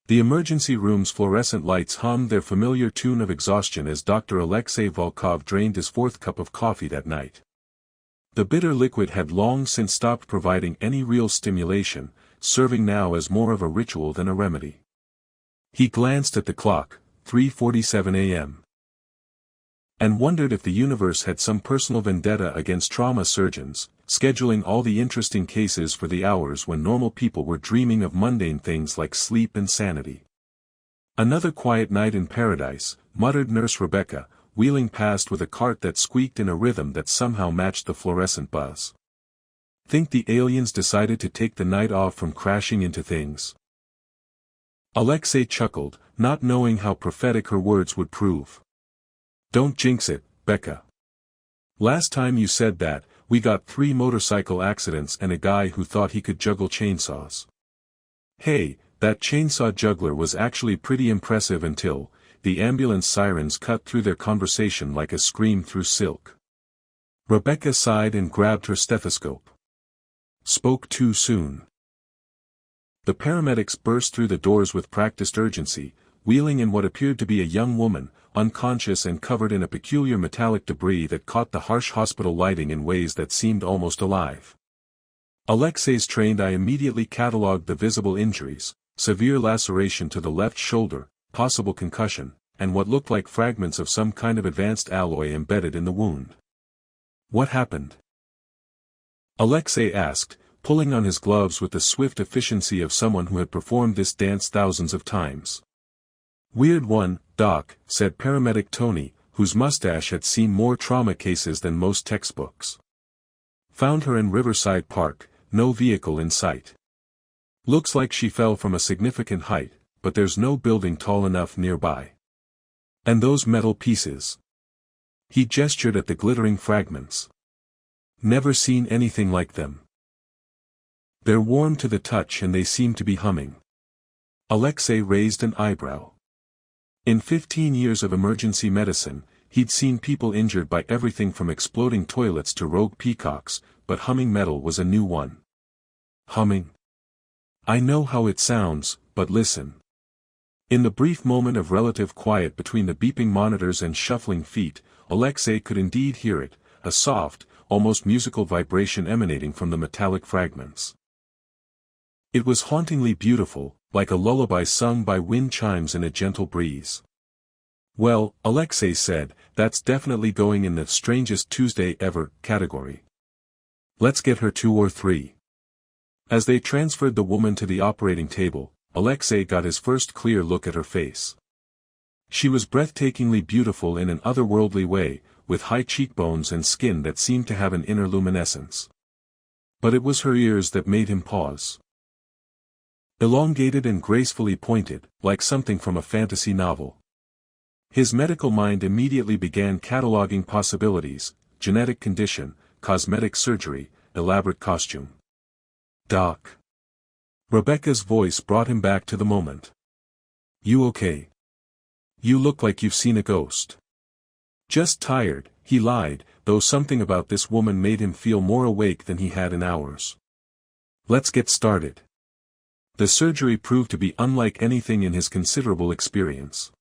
The emergency room's fluorescent lights hummed their familiar tune of exhaustion as Dr. Alexei Volkov drained his fourth cup of coffee that night. The bitter liquid had long since stopped providing any real stimulation, serving now as more of a ritual than a remedy. He glanced at the clock, 3:47 a.m. and wondered if the universe had some personal vendetta against trauma surgeons, scheduling all the interesting cases for the hours when normal people were dreaming of mundane things like sleep and sanity. "Another quiet night in paradise," muttered Nurse Rebecca, wheeling past with a cart that squeaked in a rhythm that somehow matched the fluorescent buzz. "Think the aliens decided to take the night off from crashing into things?" Alexei chuckled, not knowing how prophetic her words would prove. "Don't jinx it, Becca. Last time you said that, we got 3 motorcycle accidents and a guy who thought he could juggle chainsaws. Hey, that chainsaw juggler was actually pretty impressive until the ambulance sirens cut through their conversation like a scream through silk." Rebecca sighed and grabbed her stethoscope. "Spoke too soon." The paramedics burst through the doors with practiced urgency, wheeling in what appeared to be a young woman, unconscious and covered in a peculiar metallic debris that caught the harsh hospital lighting in ways that seemed almost alive. Alexei's trained eye immediately catalogued the visible injuries: severe laceration to the left shoulder, possible concussion, and what looked like fragments of some kind of advanced alloy embedded in the wound. "What happened?" Alexei asked, pulling on his gloves with the swift efficiency of someone who had performed this dance thousands of times. "Weird one, Doc," said paramedic Tony, whose mustache had seen more trauma cases than most textbooks. "Found her in Riverside Park, no vehicle in sight. Looks like she fell from a significant height, but there's no building tall enough nearby. And those metal pieces." He gestured at the glittering fragments. "Never seen anything like them. They're warm to the touch and they seem to be humming." Alexei raised an eyebrow. In 15 years of emergency medicine, he'd seen people injured by everything from exploding toilets to rogue peacocks, but humming metal was a new one. "Humming? I know how it sounds, but listen." In the brief moment of relative quiet between the beeping monitors and shuffling feet, Alexei could indeed hear it, a soft, almost musical vibration emanating from the metallic fragments. It was hauntingly beautiful, like a lullaby sung by wind chimes in a gentle breeze. "Well," Alexei said, "that's definitely going in the strangest Tuesday ever category. Let's get her 2 or 3. As they transferred the woman to the operating table, Alexei got his first clear look at her face. She was breathtakingly beautiful in an otherworldly way, with high cheekbones and skin that seemed to have an inner luminescence. But it was her ears that made him pause. Elongated and gracefully pointed, like something from a fantasy novel. His medical mind immediately began cataloging possibilities: genetic condition, cosmetic surgery, elaborate costume. "Doc." Rebecca's voice brought him back to the moment. "You okay? You look like you've seen a ghost." "Just tired," he lied, though something about this woman made him feel more awake than he had in hours. "Let's get started." The surgery proved to be unlike anything in his considerable experience.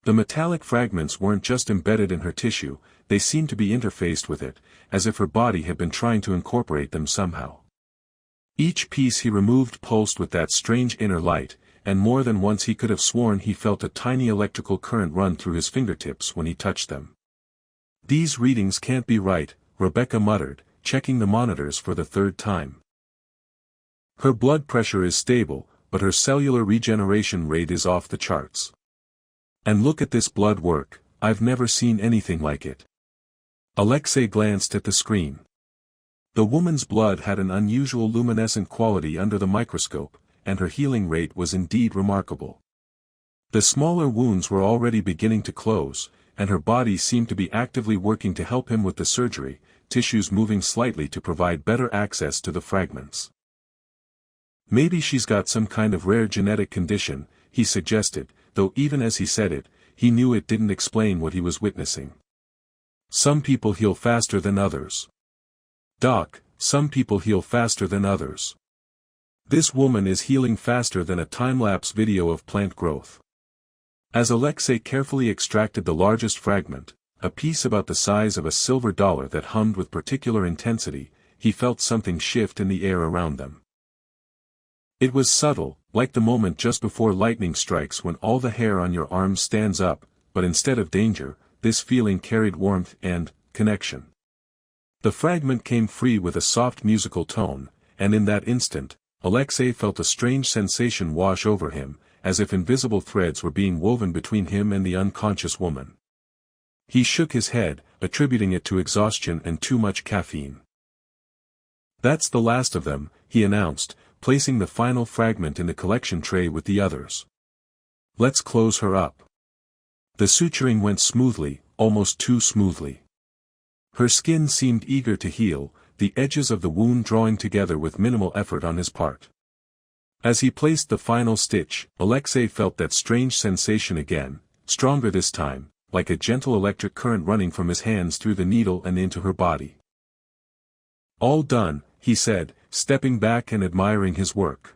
The metallic fragments weren't just embedded in her tissue, they seemed to be interfaced with it, as if her body had been trying to incorporate them somehow. Each piece he removed pulsed with that strange inner light, and more than once he could have sworn he felt a tiny electrical current run through his fingertips when he touched them. "These readings can't be right," Rebecca muttered, checking the monitors for the 3rd time. "Her blood pressure is stable, but her cellular regeneration rate is off the charts. And look at this blood work, I've never seen anything like it." Alexei glanced at the screen. The woman's blood had an unusual luminescent quality under the microscope, and her healing rate was indeed remarkable. The smaller wounds were already beginning to close, and her body seemed to be actively working to help him with the surgery, tissues moving slightly to provide better access to the fragments. "Maybe she's got some kind of rare genetic condition," he suggested, though even as he said it, he knew it didn't explain what he was witnessing. "Some people heal faster than others." "Doc, some people heal faster than others." This woman is healing faster than a time-lapse video of plant growth. As Alexei carefully extracted the largest fragment, a piece about the size of a silver dollar that hummed with particular intensity, he felt something shift in the air around them. It was subtle, like the moment just before lightning strikes when all the hair on your arms stands up, but instead of danger, this feeling carried warmth and connection. The fragment came free with a soft musical tone, and in that instant, Alexei felt a strange sensation wash over him, as if invisible threads were being woven between him and the unconscious woman. He shook his head, attributing it to exhaustion and too much caffeine. "That's the last of them," he announced, placing the final fragment in the collection tray with the others. "Let's close her up." The suturing went smoothly, almost too smoothly. Her skin seemed eager to heal, the edges of the wound drawing together with minimal effort on his part. As he placed the final stitch, Alexei felt that strange sensation again, stronger this time, like a gentle electric current running from his hands through the needle and into her body. "All done," he said, stepping back and admiring his work.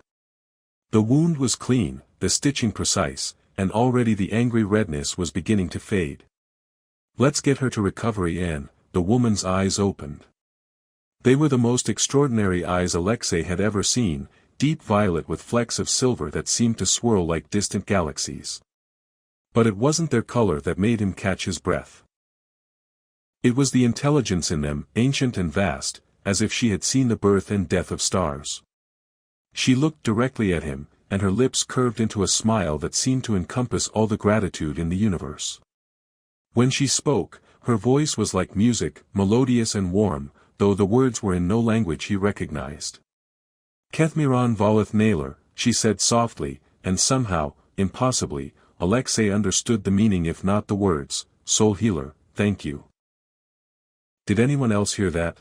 The wound was clean, the stitching precise, and already the angry redness was beginning to fade. "Let's get her to recovery," and the woman's eyes opened. They were the most extraordinary eyes Alexei had ever seen, deep violet with flecks of silver that seemed to swirl like distant galaxies. But it wasn't their color that made him catch his breath. It was the intelligence in them, ancient and vast, as if she had seen the birth and death of stars. She looked directly at him, and her lips curved into a smile that seemed to encompass all the gratitude in the universe. When she spoke, her voice was like music, melodious and warm, though the words were in no language he recognized. "Kethmiron voleth Naylor," she said softly, and somehow, impossibly, Alexei understood the meaning if not the words, "Soul healer, thank you." "Did anyone else hear that?"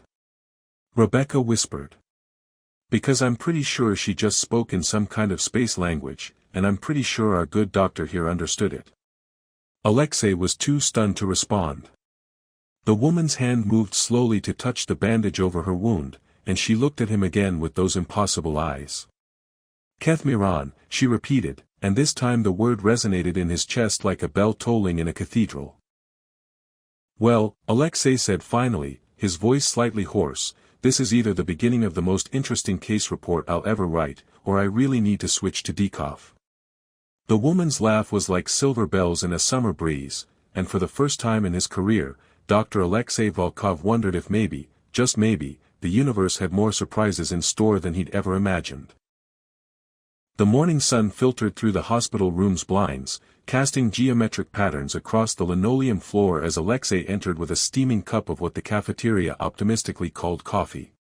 Rebecca whispered. "Because I'm pretty sure she just spoke in some kind of space language, and I'm pretty sure our good doctor here understood it." Alexei was too stunned to respond. The woman's hand moved slowly to touch the bandage over her wound, and she looked at him again with those impossible eyes. "Kethmiron," she repeated, and this time the word resonated in his chest like a bell tolling in a cathedral. "Well," Alexei said finally, his voice slightly hoarse, "this is either the beginning of the most interesting case report I'll ever write, or I really need to switch to decaf." The woman's laugh was like silver bells in a summer breeze, and for the first time in his career, Dr. Alexei Volkov wondered if maybe, just maybe, the universe had more surprises in store than he'd ever imagined. The morning sun filtered through the hospital room's blinds, casting geometric patterns across the linoleum floor as Alexei entered with a steaming cup of what the cafeteria optimistically called coffee.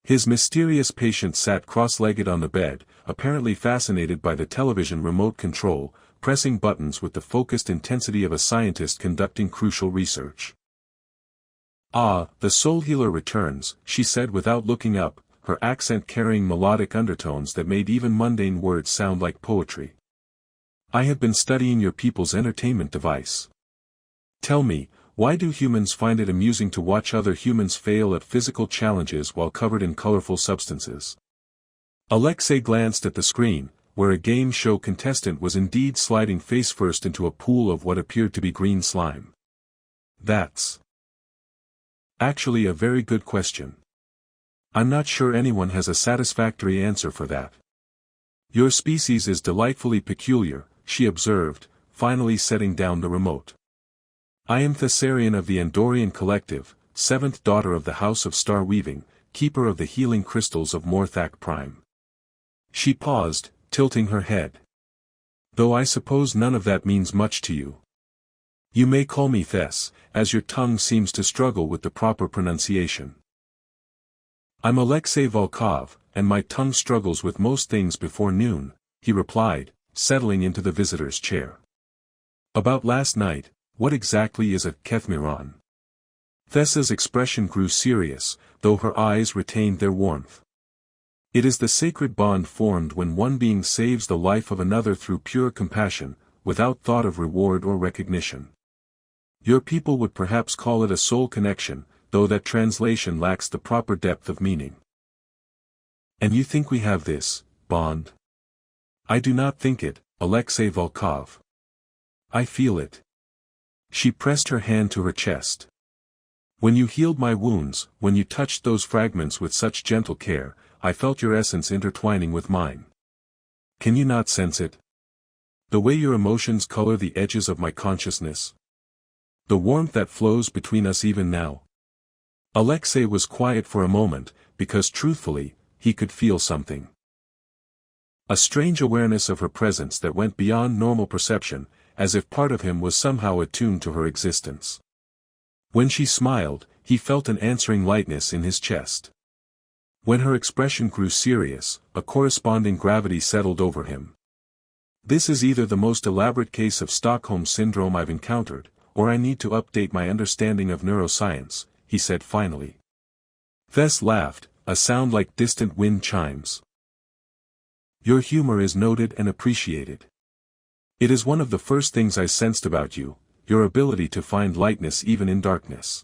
His mysterious patient sat cross-legged on the bed, apparently fascinated by the television remote control, pressing buttons with the focused intensity of a scientist conducting crucial research. "Ah, the soul healer returns," she said without looking up, her accent carrying melodic undertones that made even mundane words sound like poetry. "I have been studying your people's entertainment device. Tell me, why do humans find it amusing to watch other humans fail at physical challenges while covered in colorful substances?" Alexei glanced at the screen, where a game show contestant was indeed sliding face-first into a pool of what appeared to be green slime. "That's actually a very good question. I'm not sure anyone has a satisfactory answer for that. Your species is delightfully peculiar," she observed, finally setting down the remote. "I am Thessarian of the Andorian Collective, seventh daughter of the House of Star Weaving, keeper of the healing crystals of Morthak Prime." She paused, tilting her head. "Though I suppose none of that means much to you. You may call me Thess, as your tongue seems to struggle with the proper pronunciation." "I'm Alexei Volkov, and my tongue struggles with most things before noon," he replied, settling into the visitor's chair. "About last night, what exactly is a Kethmiron?" Thessa's expression grew serious, though her eyes retained their warmth. "It is the sacred bond formed when one being saves the life of another through pure compassion, without thought of reward or recognition. Your people would perhaps call it a soul connection, though that translation lacks the proper depth of meaning." "And you think we have this?" bond? I do not think it, Alexei Volkov. I feel it. She pressed her hand to her chest. When you healed my wounds, when you touched those fragments with such gentle care, I felt your essence intertwining with mine. Can you not sense it? The way your emotions color the edges of my consciousness. The warmth that flows between us even now. Alexei was quiet for a moment, because truthfully, he could feel something. A strange awareness of her presence that went beyond normal perception, as if part of him was somehow attuned to her existence. When she smiled, he felt an answering lightness in his chest. When her expression grew serious, a corresponding gravity settled over him. This is either the most elaborate case of Stockholm Syndrome I've encountered, or I need to update my understanding of neuroscience, he said finally. Tess laughed, a sound like distant wind chimes. Your humor is noted and appreciated. It is one of the first things I sensed about you, your ability to find lightness even in darkness.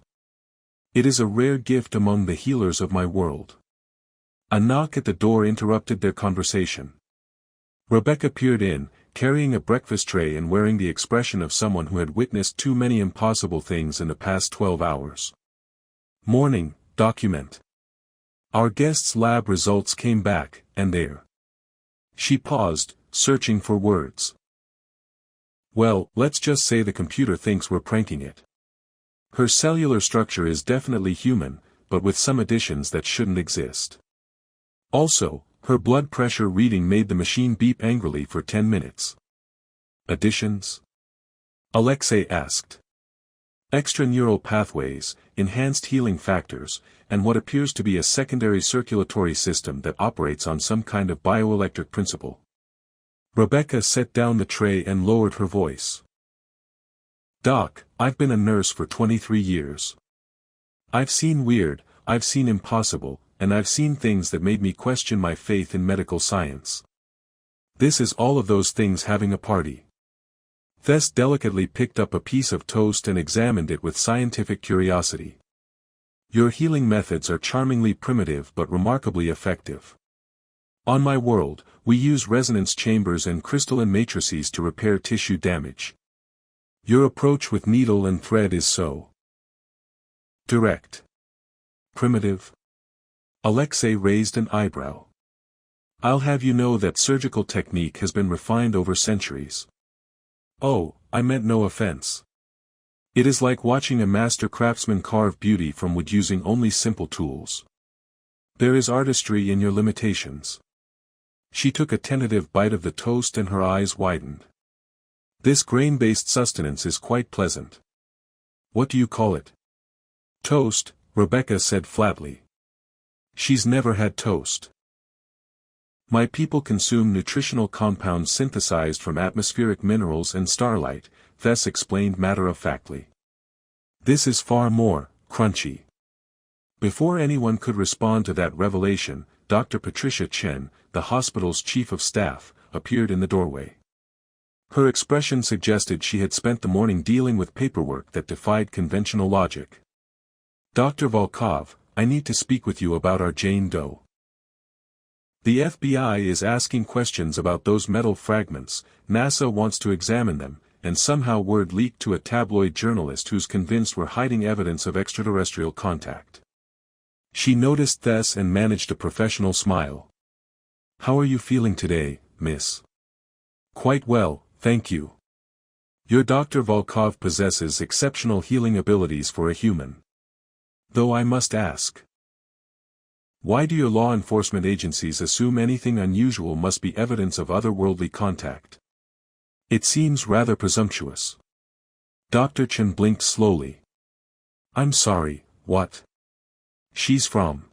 It is a rare gift among the healers of my world. A knock at the door interrupted their conversation. Rebecca peered in, carrying a breakfast tray and wearing the expression of someone who had witnessed too many impossible things in the past 12 hours. Morning, document. Our guest's lab results came back, and there. She paused, searching for words. Well, let's just say the computer thinks we're pranking it. Her cellular structure is definitely human, but with some additions that shouldn't exist. Also, her blood pressure reading made the machine beep angrily for 10 minutes. Additions? Alexei asked. Extra neural pathways, enhanced healing factors, and what appears to be a secondary circulatory system that operates on some kind of bioelectric principle. Rebecca set down the tray and lowered her voice. Doc, I've been a nurse for 23 years. I've seen weird, I've seen impossible, and I've seen things that made me question my faith in medical science. This is all of those things having a party. Tess delicately picked up a piece of toast and examined it with scientific curiosity. Your healing methods are charmingly primitive but remarkably effective. On my world, we use resonance chambers and crystalline matrices to repair tissue damage. Your approach with needle and thread is so direct. Primitive? Alexei raised an eyebrow. I'll have you know that surgical technique has been refined over centuries. Oh, I meant no offense. It is like watching a master craftsman carve beauty from wood using only simple tools. There is artistry in your limitations. She took a tentative bite of the toast and her eyes widened. This grain-based sustenance is quite pleasant. What do you call it? Toast, Rebecca said flatly. She's never had toast. My people consume nutritional compounds synthesized from atmospheric minerals and starlight, Tess explained matter-of-factly. This is far more crunchy. Before anyone could respond to that revelation, Dr. Patricia Chen, the hospital's chief of staff, appeared in the doorway. Her expression suggested she had spent the morning dealing with paperwork that defied conventional logic. Dr. Volkov, I need to speak with you about our Jane Doe. The FBI is asking questions about those metal fragments, NASA wants to examine them, and somehow word leaked to a tabloid journalist who's convinced we're hiding evidence of extraterrestrial contact. She noticed Tess and managed a professional smile. How are you feeling today, miss? Quite well, thank you. Your Dr. Volkov possesses exceptional healing abilities for a human. Though I must ask. Why do your law enforcement agencies assume anything unusual must be evidence of otherworldly contact? It seems rather presumptuous. Dr. Chen blinked slowly. I'm sorry, what? She's from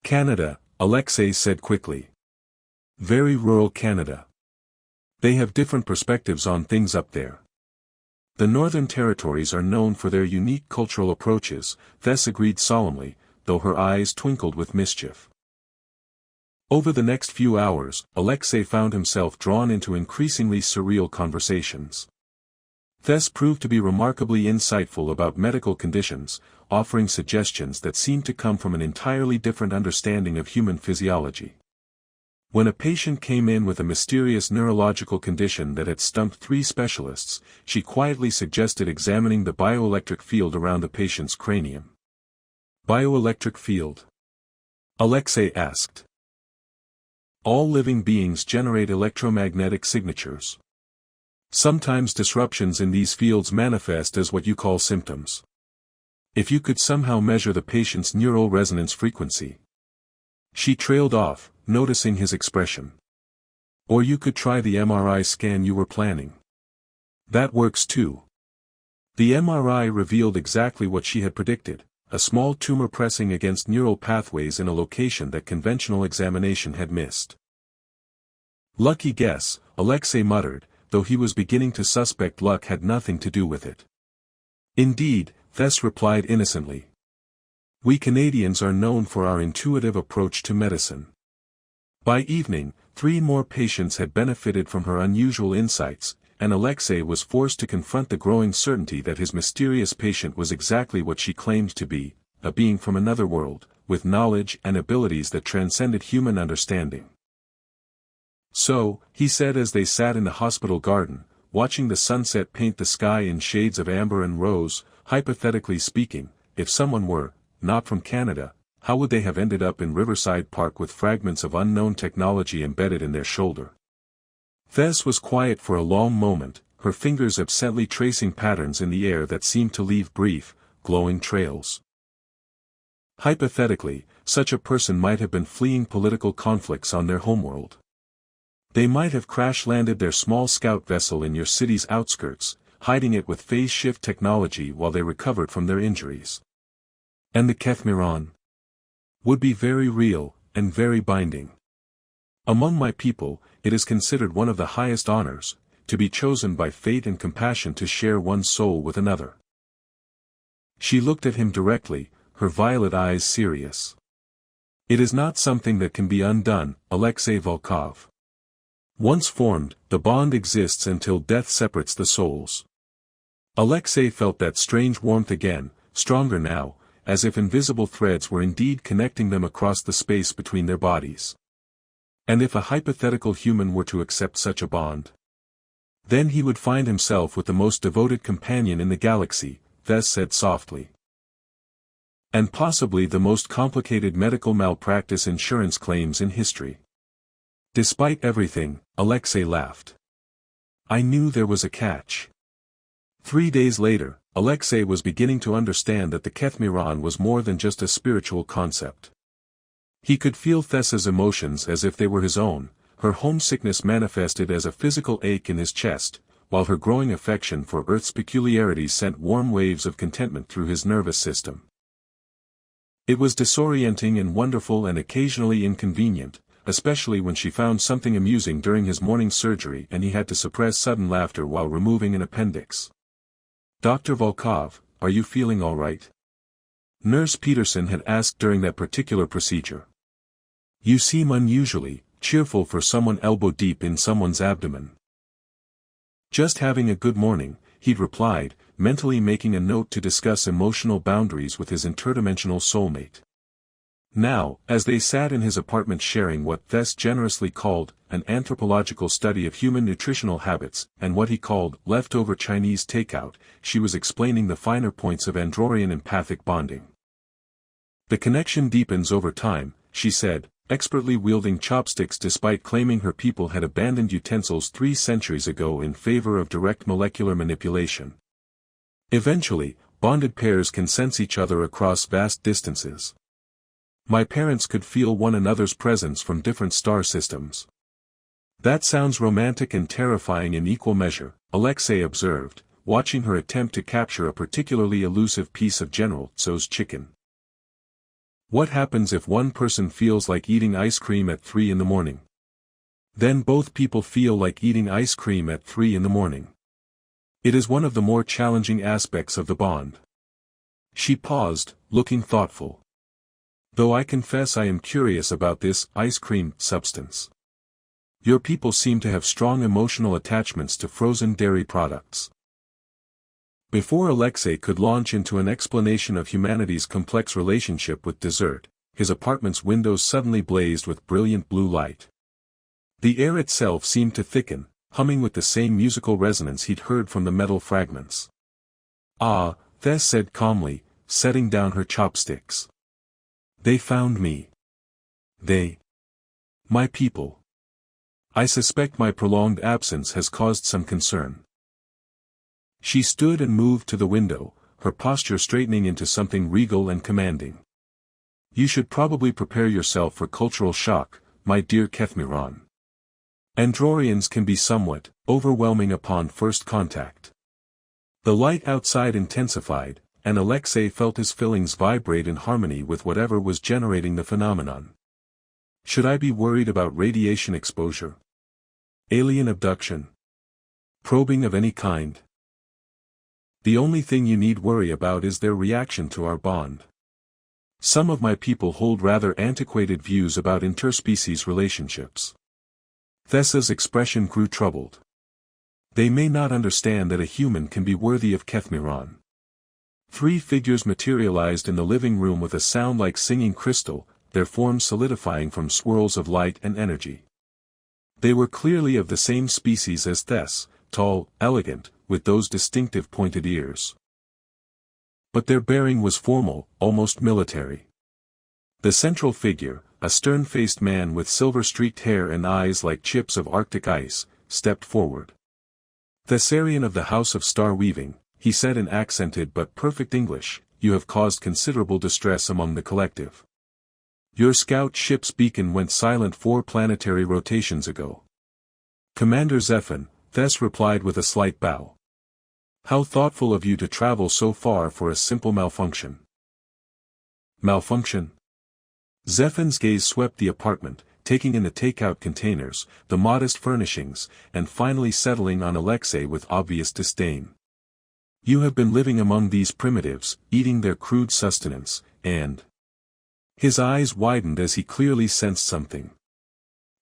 Canada, Alexei said quickly. Very rural Canada. They have different perspectives on things up there. The Northern Territories are known for their unique cultural approaches, Tess agreed solemnly, though her eyes twinkled with mischief. Over the next few hours, Alexei found himself drawn into increasingly surreal conversations. Tess proved to be remarkably insightful about medical conditions, offering suggestions that seemed to come from an entirely different understanding of human physiology. When a patient came in with a mysterious neurological condition that had stumped 3 specialists, she quietly suggested examining the bioelectric field around the patient's cranium. Bioelectric field? Alexei asked. All living beings generate electromagnetic signatures. Sometimes disruptions in these fields manifest as what you call symptoms. If you could somehow measure the patient's neural resonance frequency. She trailed off, noticing his expression. Or you could try the MRI scan you were planning. That works too. The MRI revealed exactly what she had predicted, a small tumor pressing against neural pathways in a location that conventional examination had missed. Lucky guess, Alexei muttered, though he was beginning to suspect luck had nothing to do with it. Indeed, Tess replied innocently. We Canadians are known for our intuitive approach to medicine. By evening, 3 more patients had benefited from her unusual insights, and Alexei was forced to confront the growing certainty that his mysterious patient was exactly what she claimed to be, a being from another world, with knowledge and abilities that transcended human understanding. So, he said as they sat in the hospital garden, watching the sunset paint the sky in shades of amber and rose, hypothetically speaking, if someone were, not from Canada, how would they have ended up in Riverside Park with fragments of unknown technology embedded in their shoulder? Tess was quiet for a long moment, her fingers absently tracing patterns in the air that seemed to leave brief, glowing trails. Hypothetically, such a person might have been fleeing political conflicts on their homeworld. They might have crash-landed their small scout vessel in your city's outskirts, hiding it with phase-shift technology while they recovered from their injuries. And the Kethmiran would be very real, and very binding. Among my people, it is considered one of the highest honors, to be chosen by fate and compassion to share one's soul with another. She looked at him directly, her violet eyes serious. It is not something that can be undone, Alexei Volkov. Once formed, the bond exists until death separates the souls. Alexei felt that strange warmth again, stronger now, as if invisible threads were indeed connecting them across the space between their bodies. And if a hypothetical human were to accept such a bond, then he would find himself with the most devoted companion in the galaxy, Tess said softly. And possibly the most complicated medical malpractice insurance claims in history. Despite everything, Alexei laughed. I knew there was a catch. 3 days later, Alexei was beginning to understand that the Kethmiran was more than just a spiritual concept. He could feel Tessa's emotions as if they were his own, her homesickness manifested as a physical ache in his chest, while her growing affection for Earth's peculiarities sent warm waves of contentment through his nervous system. It was disorienting and wonderful and occasionally inconvenient, especially when she found something amusing during his morning surgery and he had to suppress sudden laughter while removing an appendix. Dr. Volkov, are you feeling all right? Nurse Peterson had asked during that particular procedure. You seem unusually cheerful for someone elbow-deep in someone's abdomen. Just having a good morning, he'd replied, mentally making a note to discuss emotional boundaries with his interdimensional soulmate. Now, as they sat in his apartment sharing what Tess generously called an anthropological study of human nutritional habits and what he called leftover Chinese takeout, she was explaining the finer points of Androrian empathic bonding. The connection deepens over time, she said, expertly wielding chopsticks despite claiming her people had abandoned utensils 3 centuries ago in favor of direct molecular manipulation. Eventually, bonded pairs can sense each other across vast distances. My parents could feel one another's presence from different star systems. That sounds romantic and terrifying in equal measure, Alexei observed, watching her attempt to capture a particularly elusive piece of General Tso's chicken. What happens if one person feels like eating ice cream at 3 in the morning? Then both people feel like eating ice cream at 3 in the morning. It is one of the more challenging aspects of the bond. She paused, looking thoughtful. Though I confess I am curious about this ice cream substance. Your people seem to have strong emotional attachments to frozen dairy products. Before Alexei could launch into an explanation of humanity's complex relationship with dessert, his apartment's windows suddenly blazed with brilliant blue light. The air itself seemed to thicken, humming with the same musical resonance he'd heard from the metal fragments. "Ah," Tess said calmly, setting down her chopsticks. "They found me. They. My people. I suspect my prolonged absence has caused some concern." She stood and moved to the window, her posture straightening into something regal and commanding. "You should probably prepare yourself for cultural shock, my dear Kethmiron. Androrians can be somewhat overwhelming upon first contact." The light outside intensified, and Alexei felt his feelings vibrate in harmony with whatever was generating the phenomenon. Should I be worried about radiation exposure? Alien abduction? Probing of any kind? The only thing you need worry about is their reaction to our bond. Some of my people hold rather antiquated views about interspecies relationships. Thessa's expression grew troubled. They may not understand that a human can be worthy of Kethmiron. 3 figures materialized in the living room with a sound like singing crystal, their forms solidifying from swirls of light and energy. They were clearly of the same species as Thess, tall, elegant, with those distinctive pointed ears. But their bearing was formal, almost military. The central figure, a stern-faced man with silver-streaked hair and eyes like chips of Arctic ice, stepped forward. "Thessarian of the House of Star-Weaving," he said in accented but perfect English, "you have caused considerable distress among the collective. Your scout ship's beacon went silent 4 planetary rotations ago." "Commander Zephan," Thess replied with a slight bow. "How thoughtful of you to travel so far for a simple malfunction." "Malfunction?" Zephan's gaze swept the apartment, taking in the takeout containers, the modest furnishings, and finally settling on Alexei with obvious disdain. "You have been living among these primitives, eating their crude sustenance, and—" His eyes widened as he clearly sensed something.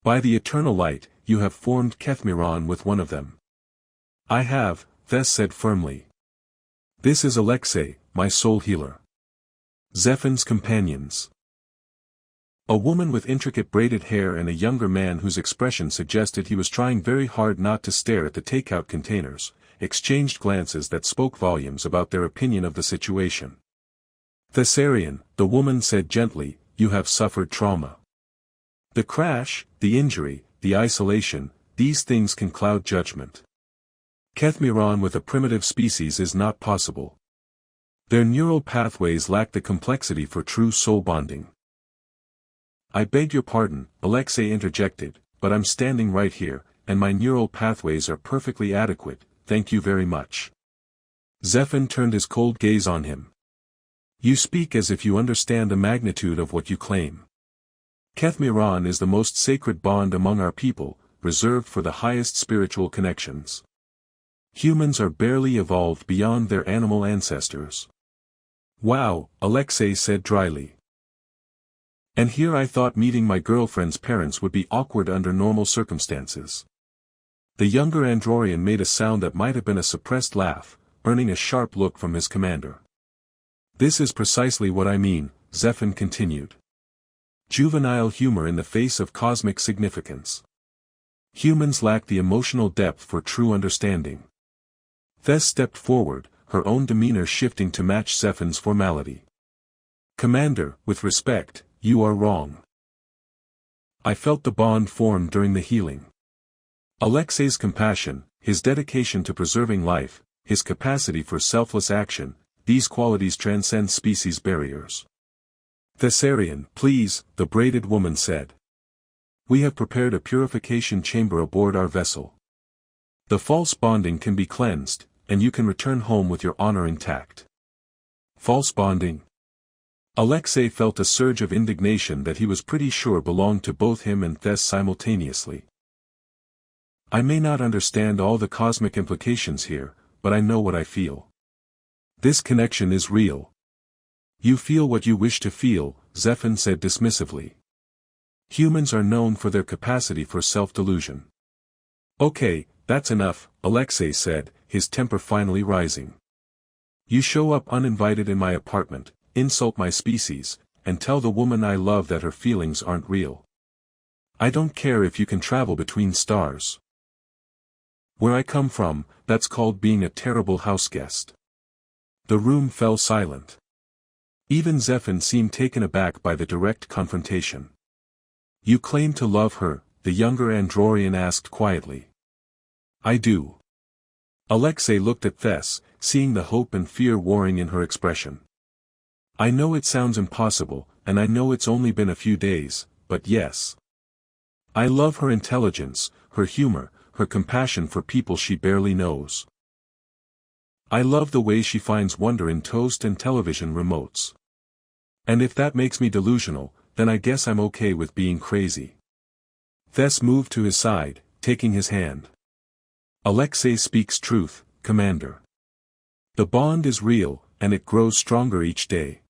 "By the eternal light, you have formed Kethmiron with one of them." "I have," Thess said firmly. "This is Alexei, my soul healer." Zephan's companions. A woman with intricate braided hair and a younger man whose expression suggested he was trying very hard not to stare at the takeout containers, exchanged glances that spoke volumes about their opinion of the situation. "Thessarian," the woman said gently, "you have suffered trauma. The crash, the injury, the isolation, these things can cloud judgment. Kethmiron with a primitive species is not possible. Their neural pathways lack the complexity for true soul bonding." "I beg your pardon," Alexei interjected, "but I'm standing right here, and my neural pathways are perfectly adequate, thank you very much." Zephan turned his cold gaze on him. "You speak as if you understand the magnitude of what you claim. Kethmiron is the most sacred bond among our people, reserved for the highest spiritual connections. Humans are barely evolved beyond their animal ancestors." "Wow," Alexei said dryly. "And here I thought meeting my girlfriend's parents would be awkward under normal circumstances." The younger Androrian made a sound that might have been a suppressed laugh, earning a sharp look from his commander. "This is precisely what I mean," Zephan continued. "Juvenile humor in the face of cosmic significance. Humans lack the emotional depth for true understanding." Thess stepped forward, her own demeanor shifting to match Zephan's formality. "Commander, with respect, you are wrong. I felt the bond form during the healing. Alexei's compassion, his dedication to preserving life, his capacity for selfless action, these qualities transcend species barriers." "Thessarian, please," the braided woman said. "We have prepared a purification chamber aboard our vessel. The false bonding can be cleansed, and you can return home with your honor intact." "False bonding?" Alexei felt a surge of indignation that he was pretty sure belonged to both him and Thess simultaneously. "I may not understand all the cosmic implications here, but I know what I feel. This connection is real." "You feel what you wish to feel," Zephan said dismissively. "Humans are known for their capacity for self-delusion." "Okay, that's enough," Alexei said, his temper finally rising. "You show up uninvited in my apartment, insult my species, and tell the woman I love that her feelings aren't real. I don't care if you can travel between stars. Where I come from, that's called being a terrible houseguest. The room fell silent. Even Zephyr seemed taken aback by the direct confrontation. You claim to love her, the younger Androrian asked quietly. I do. Alexei looked at Tess, seeing the hope and fear warring in her expression. I know it sounds impossible, and I know it's only been a few days, but yes. I love her intelligence, her humor, her compassion for people she barely knows. I love the way she finds wonder in toast and television remotes. And if that makes me delusional, then I guess I'm okay with being crazy. Tess moved to his side, taking his hand. Alexei speaks truth, Commander. The bond is real, and it grows stronger each day.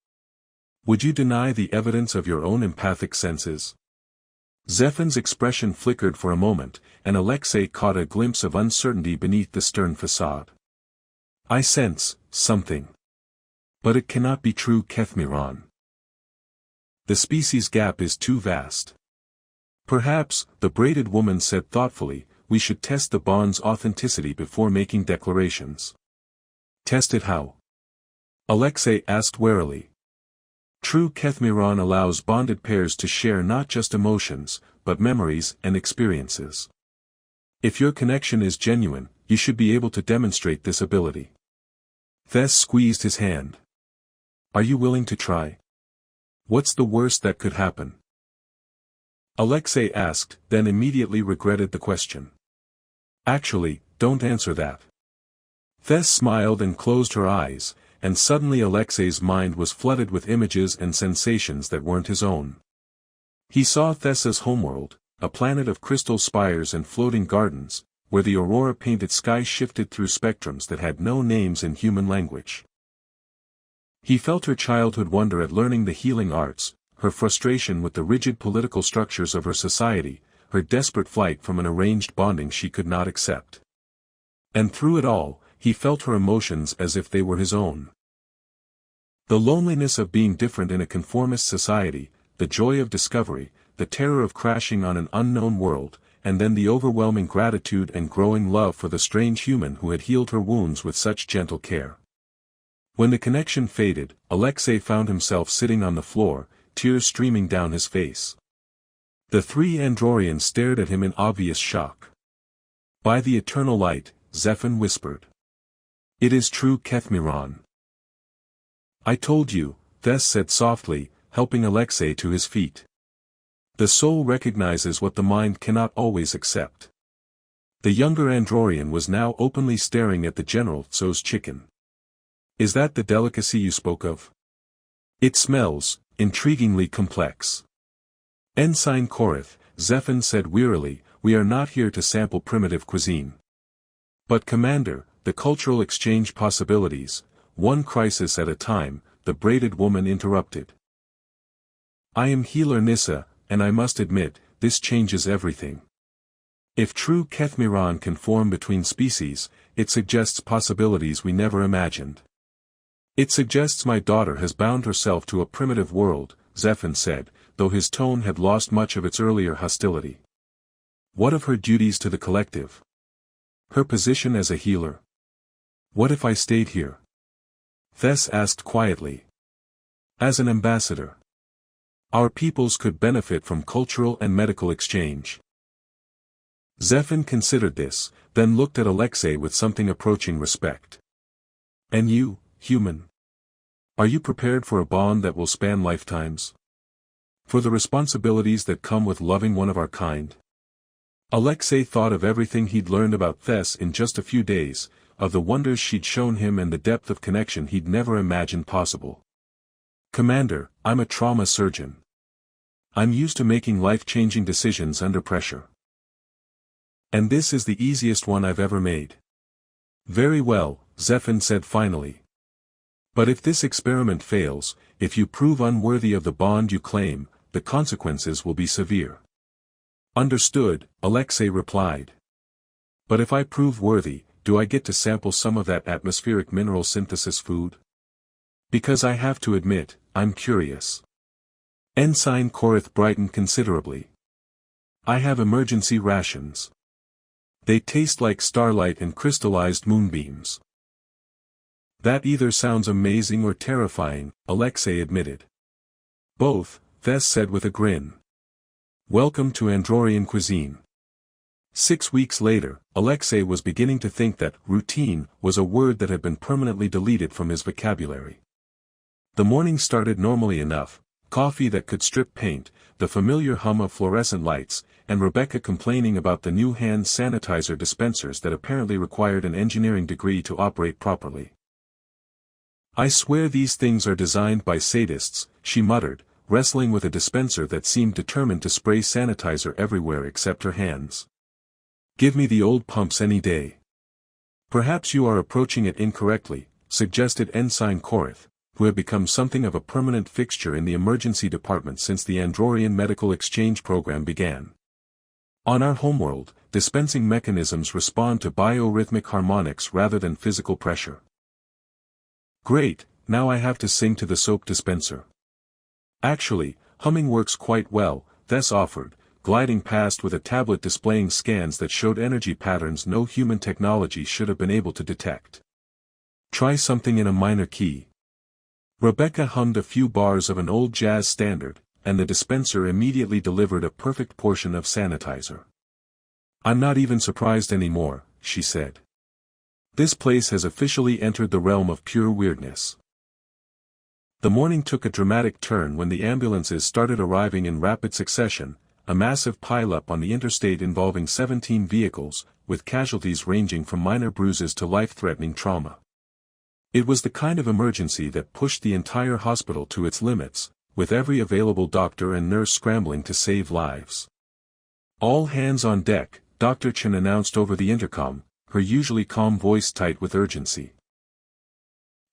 Would you deny the evidence of your own empathic senses? Zephyr's expression flickered for a moment, and Alexei caught a glimpse of uncertainty beneath the stern facade. I sense something. But it cannot be true, Kethmiron. The species gap is too vast. Perhaps, the braided woman said thoughtfully, we should test the bond's authenticity before making declarations. Test it how? Alexei asked warily. True Kethmiron allows bonded pairs to share not just emotions, but memories and experiences. If your connection is genuine, you should be able to demonstrate this ability. Tess squeezed his hand. Are you willing to try? What's the worst that could happen? Alexei asked, then immediately regretted the question. Actually, don't answer that. Tess smiled and closed her eyes, and suddenly Alexei's mind was flooded with images and sensations that weren't his own. He saw Thessa's homeworld, a planet of crystal spires and floating gardens, where the aurora-painted sky shifted through spectrums that had no names in human language. He felt her childhood wonder at learning the healing arts, her frustration with the rigid political structures of her society, her desperate flight from an arranged bonding she could not accept. And through it all, he felt her emotions as if they were his own. The loneliness of being different in a conformist society, the joy of discovery, the terror of crashing on an unknown world, and then the overwhelming gratitude and growing love for the strange human who had healed her wounds with such gentle care. When the connection faded, Alexei found himself sitting on the floor, tears streaming down his face. The three Androrians stared at him in obvious shock. By the eternal light, Zephyr whispered. It is true, Kethmiron. I told you, Tess said softly, helping Alexei to his feet. The soul recognizes what the mind cannot always accept. The younger Androrian was now openly staring at the General Tso's chicken. Is that the delicacy you spoke of? It smells intriguingly complex. Ensign Korath, Zephyr said wearily, we are not here to sample primitive cuisine. But Commander, the cultural exchange possibilities, one crisis at a time, the braided woman interrupted. I am healer Nissa, and I must admit, this changes everything. If true Kethmiron can form between species, it suggests possibilities we never imagined. It suggests my daughter has bound herself to a primitive world, Zephyr said, though his tone had lost much of its earlier hostility. What of her duties to the collective? Her position as a healer? What if I stayed here? Tess asked quietly. As an ambassador. Our peoples could benefit from cultural and medical exchange. Zephyr considered this, then looked at Alexei with something approaching respect. And you, human? Are you prepared for a bond that will span lifetimes? For the responsibilities that come with loving one of our kind? Alexei thought of everything he'd learned about Tess in just a few days, of the wonders she'd shown him and the depth of connection he'd never imagined possible. Commander, I'm a trauma surgeon. I'm used to making life-changing decisions under pressure. And this is the easiest one I've ever made. Very well, Zephyr said finally. But if this experiment fails, if you prove unworthy of the bond you claim, the consequences will be severe. Understood, Alexei replied. But if I prove worthy, do I get to sample some of that atmospheric mineral synthesis food? Because I have to admit, I'm curious. Ensign Korath brightened considerably. I have emergency rations. They taste like starlight and crystallized moonbeams. That either sounds amazing or terrifying, Alexei admitted. Both, Tess said with a grin. Welcome to Andorian cuisine. 6 weeks later, Alexei was beginning to think that routine was a word that had been permanently deleted from his vocabulary. The morning started normally enough, coffee that could strip paint, the familiar hum of fluorescent lights, and Rebecca complaining about the new hand sanitizer dispensers that apparently required an engineering degree to operate properly. I swear these things are designed by sadists, she muttered, wrestling with a dispenser that seemed determined to spray sanitizer everywhere except her hands. Give me the old pumps any day. Perhaps you are approaching it incorrectly, suggested Ensign Korath, who had become something of a permanent fixture in the emergency department since the Andorian medical exchange program began. On our homeworld, dispensing mechanisms respond to biorhythmic harmonics rather than physical pressure. Great, now I have to sing to the soap dispenser. Actually, humming works quite well, Tess offered, gliding past with a tablet displaying scans that showed energy patterns no human technology should have been able to detect. Try something in a minor key. Rebecca hummed a few bars of an old jazz standard, and the dispenser immediately delivered a perfect portion of sanitizer. I'm not even surprised anymore, she said. This place has officially entered the realm of pure weirdness. The morning took a dramatic turn when the ambulances started arriving in rapid succession, a massive pileup on the interstate involving 17 vehicles, with casualties ranging from minor bruises to life-threatening trauma. It was the kind of emergency that pushed the entire hospital to its limits, with every available doctor and nurse scrambling to save lives. All hands on deck, Dr. Chen announced over the intercom, her usually calm voice tight with urgency.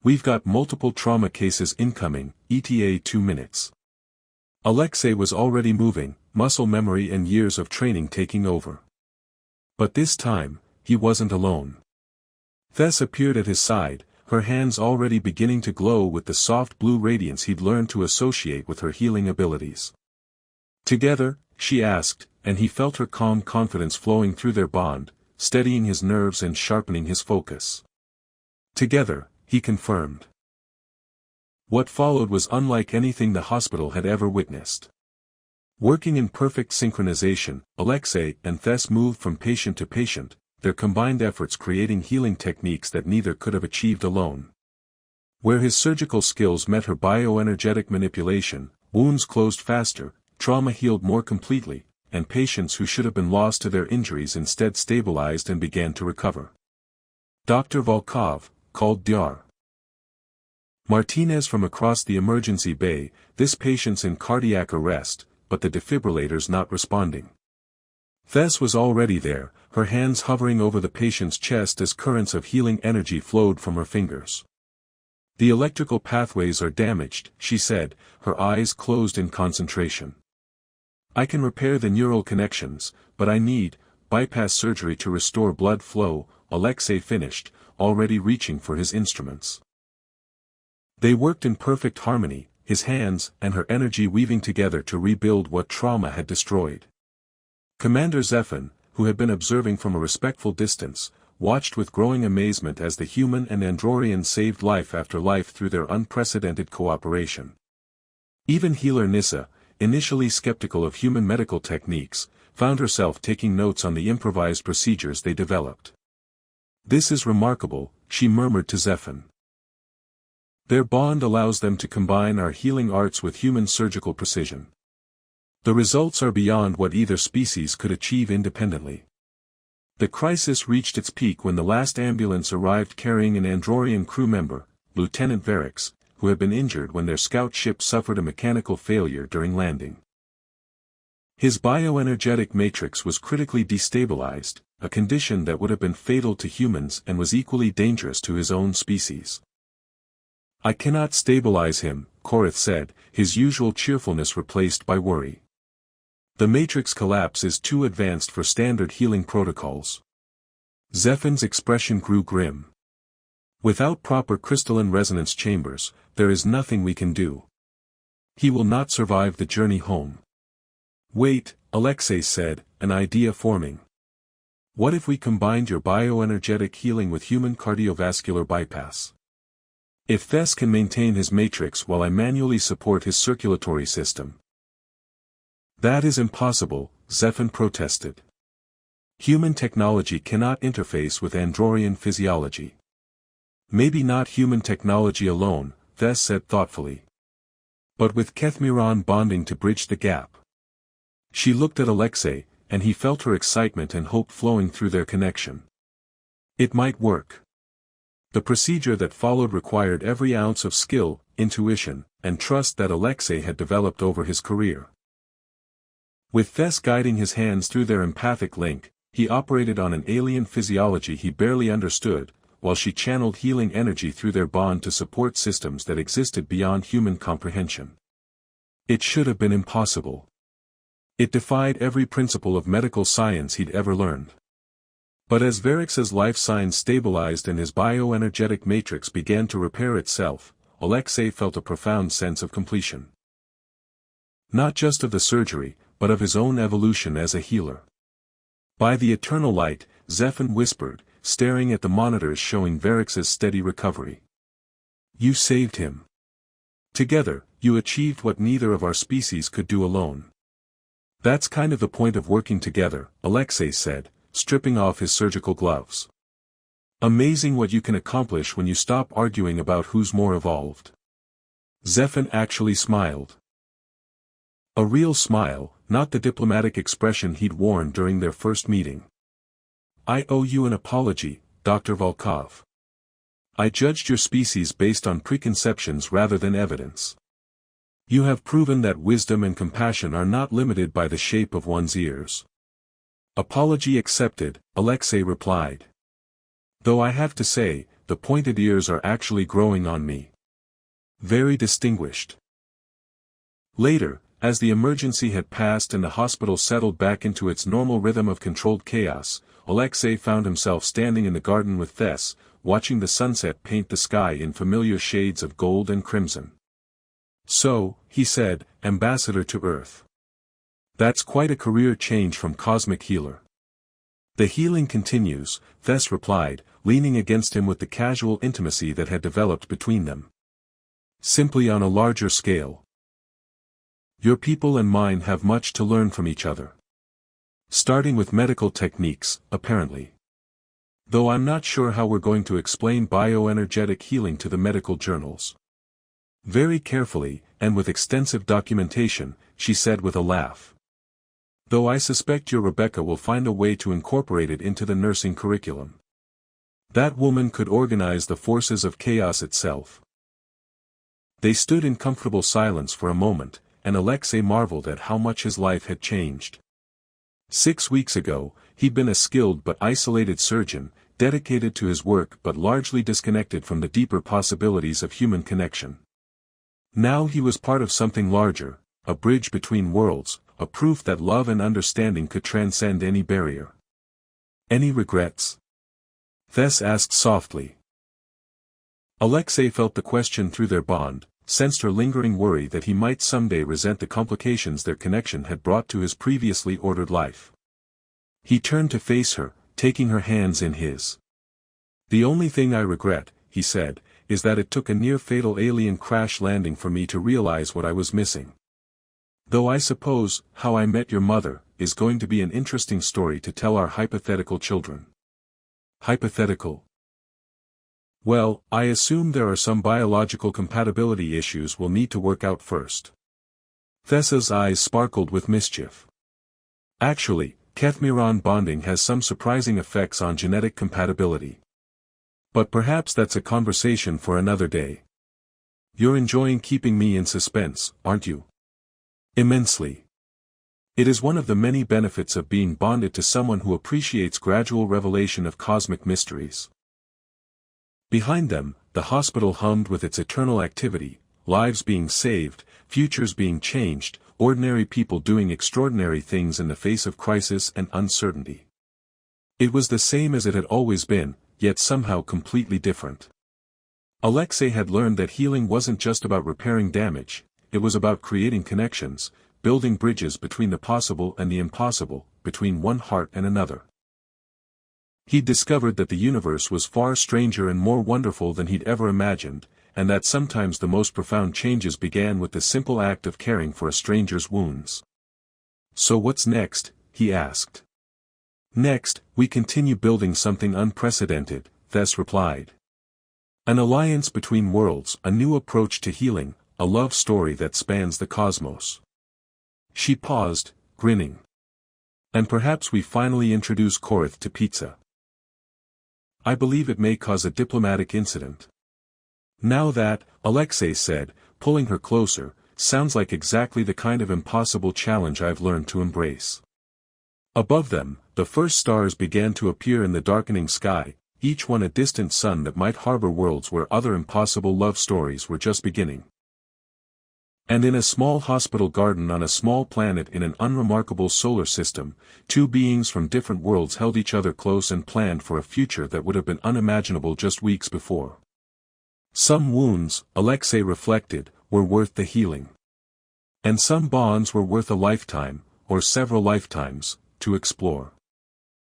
We've got multiple trauma cases incoming, ETA 2 minutes. Alexei was already moving, muscle memory and years of training taking over. But this time, he wasn't alone. Tess appeared at his side, her hands already beginning to glow with the soft blue radiance he'd learned to associate with her healing abilities. Together, she asked, and he felt her calm confidence flowing through their bond, steadying his nerves and sharpening his focus. Together, he confirmed. What followed was unlike anything the hospital had ever witnessed. Working in perfect synchronization, Alexei and Tess moved from patient to patient, their combined efforts creating healing techniques that neither could have achieved alone. Where his surgical skills met her bioenergetic manipulation, wounds closed faster, trauma healed more completely, and patients who should have been lost to their injuries instead stabilized and began to recover. Dr. Volkov, called Dr. Martinez from across the emergency bay, this patient's in cardiac arrest, but the defibrillator's not responding. Tess was already there, her hands hovering over the patient's chest as currents of healing energy flowed from her fingers. The electrical pathways are damaged, she said, her eyes closed in concentration. I can repair the neural connections, but I need bypass surgery to restore blood flow, Alexei finished, already reaching for his instruments. They worked in perfect harmony, his hands and her energy weaving together to rebuild what trauma had destroyed. Commander Zephan, who had been observing from a respectful distance, watched with growing amazement as the human and Andorian saved life after life through their unprecedented cooperation. Even healer Nissa, initially skeptical of human medical techniques, found herself taking notes on the improvised procedures they developed. This is remarkable, she murmured to Zephan. Their bond allows them to combine our healing arts with human surgical precision. The results are beyond what either species could achieve independently. The crisis reached its peak when the last ambulance arrived carrying an Andorian crew member, Lieutenant Varix, who had been injured when their scout ship suffered a mechanical failure during landing. His bioenergetic matrix was critically destabilized, a condition that would have been fatal to humans and was equally dangerous to his own species. I cannot stabilize him, Korath said, his usual cheerfulness replaced by worry. The matrix collapse is too advanced for standard healing protocols. Zephan's expression grew grim. Without proper crystalline resonance chambers, there is nothing we can do. He will not survive the journey home. Wait, Alexei said, an idea forming. What if we combined your bioenergetic healing with human cardiovascular bypass? If Thes can maintain his matrix while I manually support his circulatory system. That is impossible, Zephyr protested. Human technology cannot interface with Androrian physiology. Maybe not human technology alone, Thes said thoughtfully. But with Kethmiran bonding to bridge the gap. She looked at Alexei, and he felt her excitement and hope flowing through their connection. It might work. The procedure that followed required every ounce of skill, intuition, and trust that Alexei had developed over his career. With Thes guiding his hands through their empathic link, he operated on an alien physiology he barely understood, while she channeled healing energy through their bond to support systems that existed beyond human comprehension. It should have been impossible. It defied every principle of medical science he'd ever learned. But as Varix's life signs stabilized and his bioenergetic matrix began to repair itself, Alexei felt a profound sense of completion. Not just of the surgery, but of his own evolution as a healer. By the eternal light, Zephyr whispered, staring at the monitors showing Varix's steady recovery. You saved him. Together, you achieved what neither of our species could do alone. That's kind of the point of working together, Alexei said, stripping off his surgical gloves. Amazing what you can accomplish when you stop arguing about who's more evolved. Zephyr actually smiled. A real smile, not the diplomatic expression he'd worn during their first meeting. I owe you an apology, Dr. Volkov. I judged your species based on preconceptions rather than evidence. You have proven that wisdom and compassion are not limited by the shape of one's ears. Apology accepted, Alexei replied. Though I have to say, the pointed ears are actually growing on me. Very distinguished. Later, as the emergency had passed and the hospital settled back into its normal rhythm of controlled chaos, Alexei found himself standing in the garden with Thes, watching the sunset paint the sky in familiar shades of gold and crimson. So, he said, Ambassador to Earth. That's quite a career change from cosmic healer. The healing continues, Thes replied, leaning against him with the casual intimacy that had developed between them. Simply on a larger scale. Your people and mine have much to learn from each other. Starting with medical techniques, apparently. Though I'm not sure how we're going to explain bioenergetic healing to the medical journals. Very carefully, and with extensive documentation, she said with a laugh. Though I suspect your Rebecca will find a way to incorporate it into the nursing curriculum. That woman could organize the forces of chaos itself. They stood in comfortable silence for a moment, and Alexei marveled at how much his life had changed. 6 weeks ago, he'd been a skilled but isolated surgeon, dedicated to his work but largely disconnected from the deeper possibilities of human connection. Now he was part of something larger, a bridge between worlds, a proof that love and understanding could transcend any barrier. Any regrets? Thes asked softly. Alexei felt the question through their bond, sensed her lingering worry that he might someday resent the complications their connection had brought to his previously ordered life. He turned to face her, taking her hands in his. The only thing I regret, he said, is that it took a near-fatal alien crash landing for me to realize what I was missing. Though I suppose, How I Met Your Mother, is going to be an interesting story to tell our hypothetical children. Hypothetical? Well, I assume there are some biological compatibility issues we'll need to work out first. Thessa's eyes sparkled with mischief. Actually, Kethmiran bonding has some surprising effects on genetic compatibility. But perhaps that's a conversation for another day. You're enjoying keeping me in suspense, aren't you? Immensely. It is one of the many benefits of being bonded to someone who appreciates gradual revelation of cosmic mysteries. Behind them, the hospital hummed with its eternal activity, lives being saved, futures being changed, ordinary people doing extraordinary things in the face of crisis and uncertainty. It was the same as it had always been, yet somehow completely different. Alexei had learned that healing wasn't just about repairing damage, it was about creating connections, building bridges between the possible and the impossible, between one heart and another. He'd discovered that the universe was far stranger and more wonderful than he'd ever imagined, and that sometimes the most profound changes began with the simple act of caring for a stranger's wounds. "So what's next?" he asked. "Next, we continue building something unprecedented," Thess replied. "An alliance between worlds, a new approach to healing, a love story that spans the cosmos." She paused, grinning. "And perhaps we finally introduce Korath to pizza. I believe it may cause a diplomatic incident." "Now that," Alexei said, pulling her closer, "sounds like exactly the kind of impossible challenge I've learned to embrace." Above them, the first stars began to appear in the darkening sky, each one a distant sun that might harbor worlds where other impossible love stories were just beginning. And in a small hospital garden on a small planet in an unremarkable solar system, two beings from different worlds held each other close and planned for a future that would have been unimaginable just weeks before. Some wounds, Alexei reflected, were worth the healing. And some bonds were worth a lifetime, or several lifetimes, to explore.